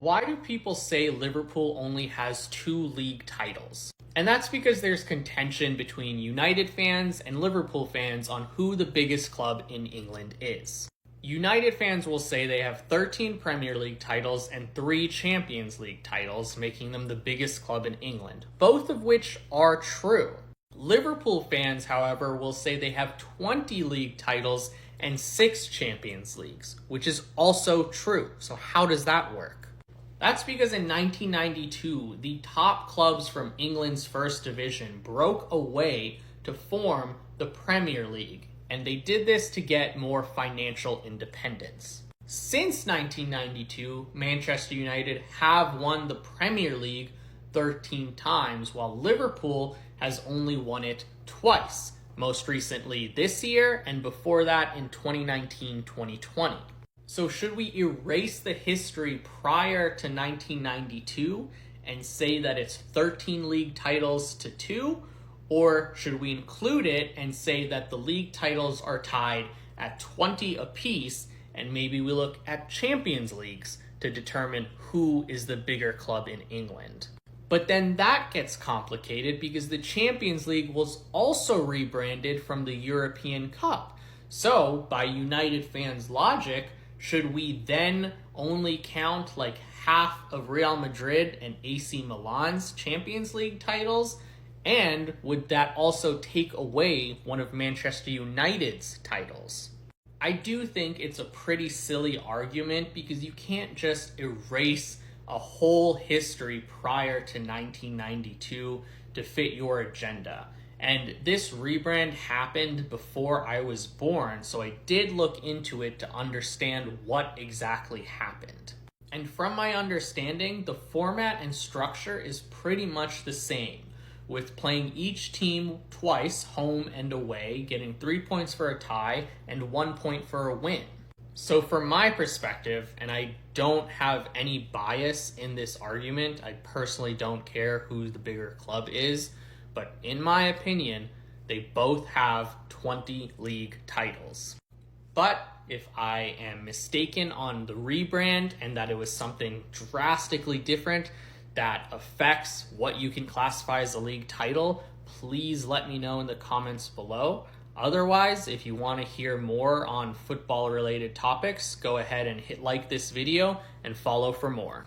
Why do people say Liverpool only has 2 league titles? And that's because there's contention between United fans and Liverpool fans on who the biggest club in England is. United fans will say they have 13 Premier League titles and 3 Champions League titles, making them the biggest club in England, both of which are true. Liverpool fans, however, will say they have 20 league titles and 6 Champions Leagues, which is also true. So how does that work? That's because in 1992, the top clubs from England's First Division broke away to form the Premier League, and they did this to get more financial independence. Since 1992, Manchester United have won the Premier League 13 times, while Liverpool has only won it twice, most recently this year, and before that in 2019-2020. So should we erase the history prior to 1992 and say that it's 13 league titles to 2? Or should we include it and say that the league titles are tied at 20 apiece, and maybe we look at Champions Leagues to determine who is the bigger club in England? But then that gets complicated because the Champions League was also rebranded from the European Cup. So by United fans' logic, should we then only count like half of Real Madrid and AC Milan's Champions League titles? And would that also take away one of Manchester United's titles? I do think it's a pretty silly argument because you can't just erase a whole history prior to 1992 to fit your agenda. And this rebrand happened before I was born, so I did look into it to understand what exactly happened. And from my understanding, the format and structure is pretty much the same, with playing each team twice, home and away, getting 3 points for a tie and 1 point for a win. So from my perspective, and I don't have any bias in this argument, I personally don't care who the bigger club is, but in my opinion, they both have 20 league titles. But if I am mistaken on the rebrand and that it was something drastically different that affects what you can classify as a league title, please let me know in the comments below. Otherwise, if you want to hear more on football related topics, go ahead and hit like this video and follow for more.